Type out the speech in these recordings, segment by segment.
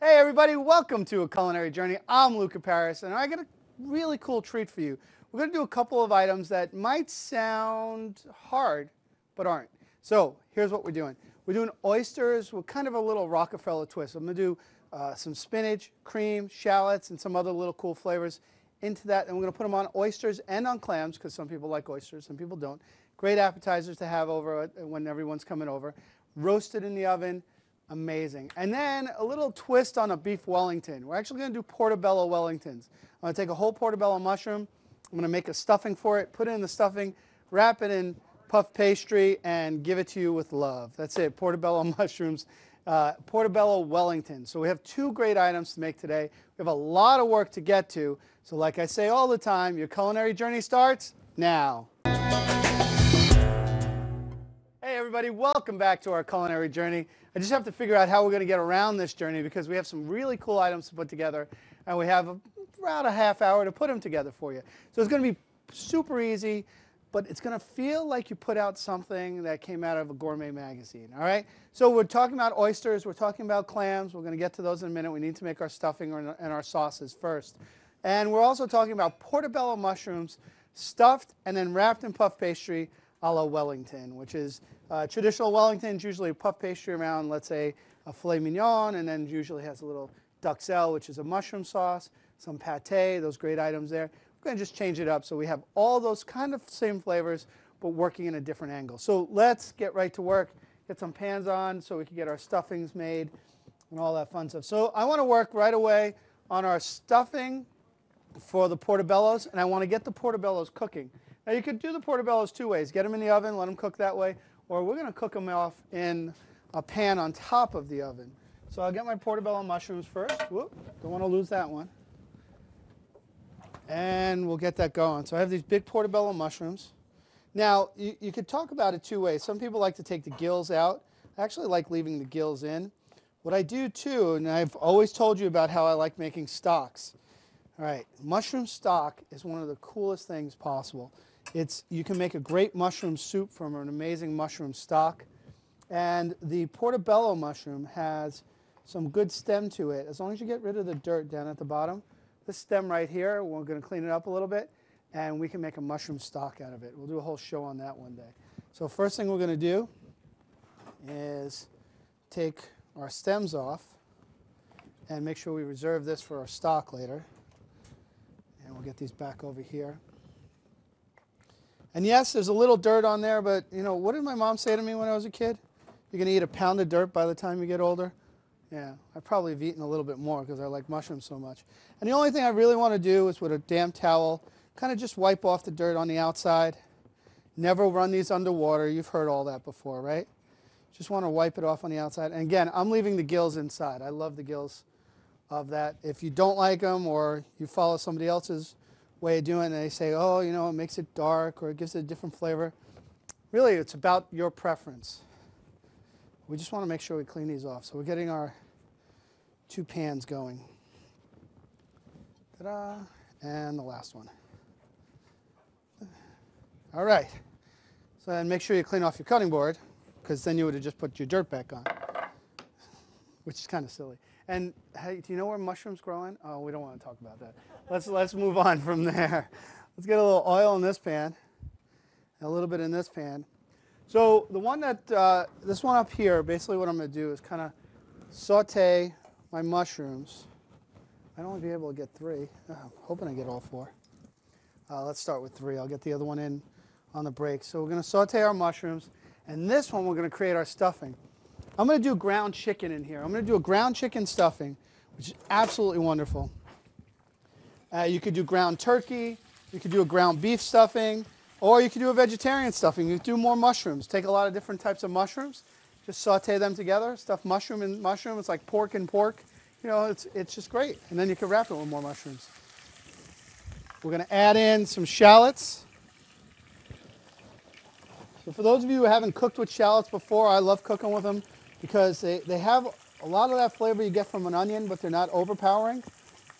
Hey everybody, welcome to A Culinary Journey. I'm Luca Paris, and I got a really cool treat for you. We're going to do a couple of items that might sound hard, but aren't. So here's what we're doing. We're doing oysters with kind of a little Rockefeller twist. I'm going to do some spinach, cream, shallots, and some other little cool flavors into that. And we're going to put them on oysters and on clams, because some people like oysters, some people don't. Great appetizers to have over when everyone's coming over. Roasted in the oven. Amazing. And then a little twist on a beef Wellington. We're actually going to do portobello Wellingtons. I'm going to take a whole portobello mushroom. I'm going to make a stuffing for it, put it in the stuffing, wrap it in puff pastry, and give it to you with love. That's it, portobello mushrooms, portobello Wellington. So we have two great items to make today. We have a lot of work to get to. So like I say all the time, your culinary journey starts now. Hey everybody, welcome back to our culinary journey. I just have to figure out how we're going to get around this journey because we have some really cool items to put together, and we have around a half hour to put them together for you. So it's going to be super easy, but it's going to feel like you put out something that came out of a gourmet magazine, all right? So we're talking about oysters, we're talking about clams, we're going to get to those in a minute. We need to make our stuffing and our sauces first. And we're also talking about portobello mushrooms stuffed and then wrapped in puff pastry a la Wellington, which is traditional Wellington's usually puff pastry around, let's say, a filet mignon, and then usually has a little duxelle, which is a mushroom sauce, some pate, those great items there. We're going to just change it up so we have all those kind of same flavors, but working in a different angle. So let's get right to work, get some pans on so we can get our stuffings made and all that fun stuff. So I want to work right away on our stuffing for the portobellos, and I want to get the portobellos cooking. Now you could do the portobellos two ways. Get them in the oven, let them cook that way, or we're going to cook them off in a pan on top of the oven. So I'll get my portobello mushrooms first. Whoop, don't want to lose that one. And we'll get that going. So I have these big portobello mushrooms. Now you could talk about it two ways. Some people like to take the gills out. I actually like leaving the gills in. What I do too, and I've always told you about how I like making stocks. All right, mushroom stock is one of the coolest things possible. You can make a great mushroom soup from an amazing mushroom stock. And the portobello mushroom has some good stem to it. As long as you get rid of the dirt down at the bottom, this stem right here, we're going to clean it up a little bit, and we can make a mushroom stock out of it. We'll do a whole show on that one day. So first thing we're going to do is take our stems off and make sure we reserve this for our stock later. And we'll get these back over here. And yes, there's a little dirt on there, but you know, what did my mom say to me when I was a kid? You're going to eat a pound of dirt by the time you get older? Yeah, I probably have eaten a little bit more because I like mushrooms so much. And the only thing I really want to do is with a damp towel, kind of just wipe off the dirt on the outside. Never run these underwater. You've heard all that before, right? Just want to wipe it off on the outside. And again, I'm leaving the gills inside. I love the gills of that. If you don't like them or you follow somebody else's way of doing it and they say, oh, you know, it makes it dark or it gives it a different flavor. Really, it's about your preference. We just want to make sure we clean these off. So we're getting our two pans going. Ta-da! And the last one. All right. So then make sure you clean off your cutting board, because then you would have just put your dirt back on, which is kind of silly. And hey, do you know where mushrooms grow in? Oh, we don't want to talk about that. Let's move on from there. Let's get a little oil in this pan, and a little bit in this pan. So the one that, this one up here, basically what I'm going to do is kind of saute my mushrooms. I'd only be able to get 3. I'm hoping I get all 4. Let's start with 3. I'll get the other one in on the break. So we're going to saute our mushrooms, and this one we're going to create our stuffing. I'm going to do ground chicken in here. I'm going to do a ground chicken stuffing, which is absolutely wonderful. You could do ground turkey, you could do a ground beef stuffing, or you could do a vegetarian stuffing. You could do more mushrooms. Take a lot of different types of mushrooms, just saute them together, stuff mushroom and mushroom. It's like pork and pork. You know, it's just great. And then you can wrap it with more mushrooms. We're going to add in some shallots. So for those of you who haven't cooked with shallots before, I love cooking with them because they have a lot of that flavor you get from an onion, but they're not overpowering.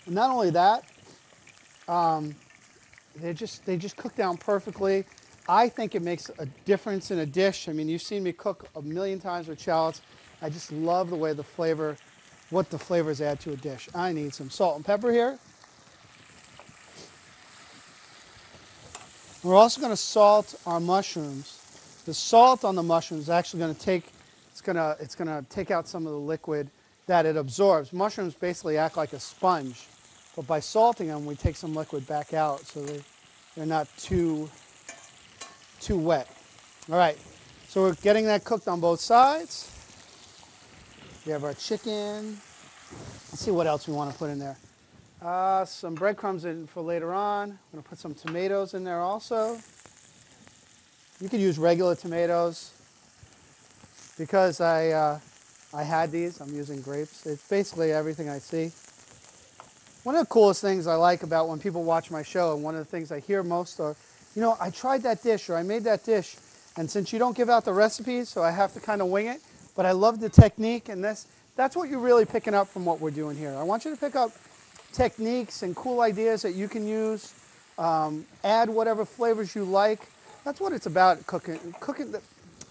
And not only that, they just cook down perfectly. I think it makes a difference in a dish. I mean, you've seen me cook a million times with shallots. I just love the way the flavor what the flavors add to a dish. I need some salt and pepper here. We're also going to salt our mushrooms. The salt on the mushrooms is actually going to take, it's going to take out some of the liquid that it absorbs. Mushrooms basically act like a sponge, but by salting them, we take some liquid back out so they're not too wet. All right, so we're getting that cooked on both sides. We have our chicken. Let's see what else we want to put in there. Some breadcrumbs in for later on. I'm going to put some tomatoes in there also. You could use regular tomatoes. Because I had these, I'm using grapes. It's basically everything I see. One of the coolest things I like about when people watch my show, and one of the things I hear most are, you know, I tried that dish or I made that dish, and since you don't give out the recipes, so I have to kind of wing it, but I love the technique, and that's what you're really picking up from what we're doing here. I want you to pick up techniques and cool ideas that you can use, add whatever flavors you like. That's what it's about, cooking.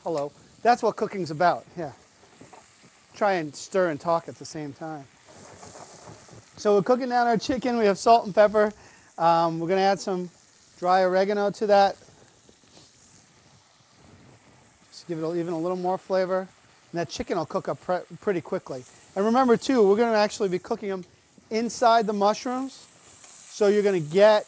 Hello. That's what cooking's about, yeah. Try and stir and talk at the same time. So we're cooking down our chicken. We have salt and pepper. We're going to add some dry oregano to that. Just give it even a little more flavor. And that chicken will cook up pretty quickly. And remember too, we're going to actually be cooking them inside the mushrooms. So you're going to get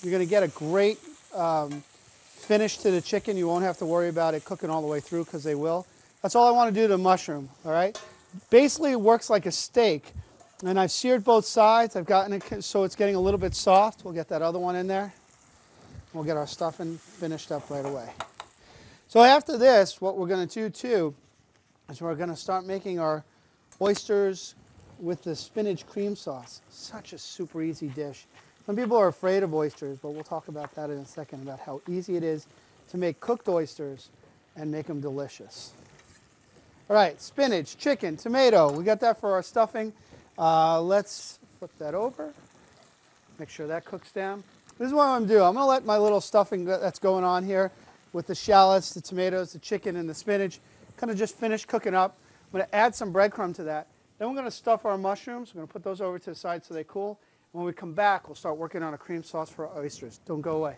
a great finish to the chicken. You won't have to worry about it cooking all the way through because they will. That's all I want to do to the mushroom, all right? Basically, it works like a steak. And I've seared both sides. I've gotten it so it's getting a little bit soft. We'll get that other one in there. We'll get our stuffing finished up right away. So after this, what we're going to do too is we're going to start making our oysters with the spinach cream sauce. Such a super easy dish. Some people are afraid of oysters, but we'll talk about that in a second, about how easy it is to make cooked oysters and make them delicious. All right, spinach, chicken, tomato. We got that for our stuffing. Let's flip that over. Make sure that cooks down. This is what I'm going to do. I'm going to let my little stuffing that's going on here with the shallots, the tomatoes, the chicken, and the spinach kind of just finish cooking up. I'm going to add some breadcrumb to that. Then we're going to stuff our mushrooms. We're going to put those over to the side so they cool. When we come back, we'll start working on a cream sauce for our oysters. Don't go away.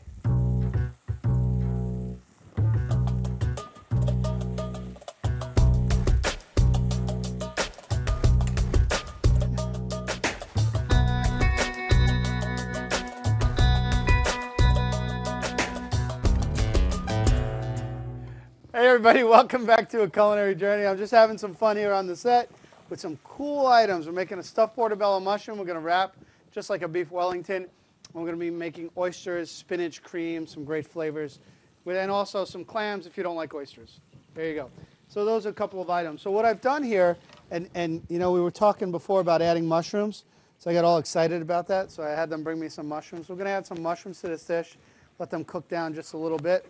Hey everybody, welcome back to A Culinary Journey. I'm just having some fun here on the set with some cool items. We're making a stuffed portobello mushroom. We're going to wrap just like a beef Wellington. We're going to be making oysters, spinach cream, some great flavors, and also some clams if you don't like oysters. There you go. So those are a couple of items. So what I've done here, and you know, we were talking before about adding mushrooms, so I got all excited about that, so I had them bring me some mushrooms. We're going to add some mushrooms to this dish, let them cook down just a little bit.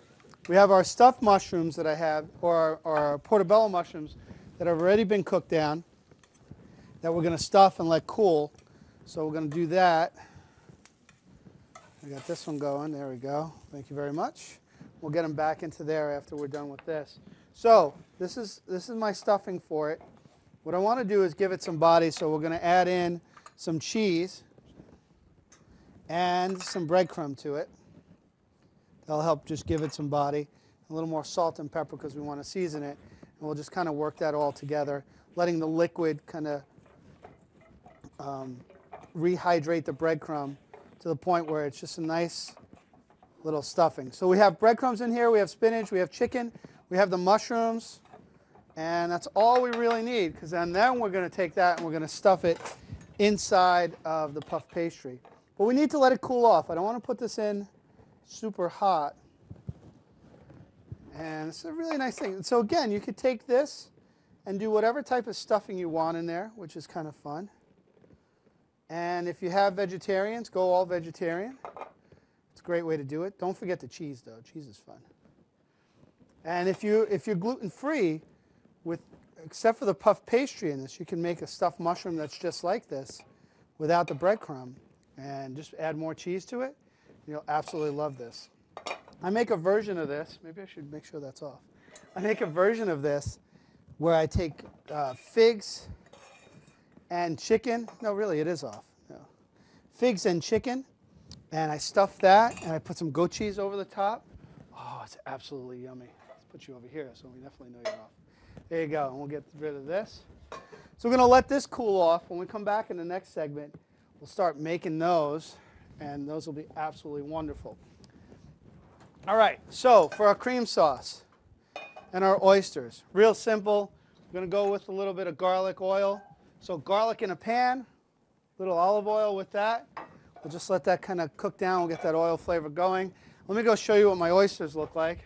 We have our stuffed mushrooms that I have, or our portobello mushrooms that have already been cooked down, that we're going to stuff and let cool. So we're going to do that. I got this one going. There we go. Thank you very much. We'll get them back into there after we're done with this. So this is my stuffing for it. What I want to do is give it some body, so we're going to add in some cheese and some breadcrumb to it. That'll help just give it some body. A little more salt and pepper because we want to season it. And we'll just kind of work that all together, letting the liquid kind of rehydrate the breadcrumb to the point where it's just a nice little stuffing. So we have breadcrumbs in here, we have spinach, we have chicken, we have the mushrooms, and that's all we really need, because then we're going to take that and we're going to stuff it inside of the puff pastry. But we need to let it cool off. I don't want to put this in super hot. And it's a really nice thing. So again, you could take this and do whatever type of stuffing you want in there, which is kind of fun. And if you have vegetarians, go all vegetarian. It's a great way to do it. Don't forget the cheese, though. Cheese is fun. And if you're gluten-free, except for the puff pastry in this, you can make a stuffed mushroom that's just like this without the breadcrumb and just add more cheese to it. You'll absolutely love this. I make a version of this. Maybe I should make sure that's off. I make a version of this where I take figs and chicken. No, really, it is off. No. Figs and chicken. And I stuffed that, and I put some goat cheese over the top. Oh, it's absolutely yummy. Let's put you over here so we definitely know you're off. There you go, and we'll get rid of this. So we're going to let this cool off. When we come back in the next segment, we'll start making those, and those will be absolutely wonderful. All right, so for our cream sauce and our oysters, real simple. We're going to go with a little bit of garlic oil. So garlic in a pan, a little olive oil with that. We'll just let that kind of cook down. We'll get that oil flavor going. Let me go show you what my oysters look like.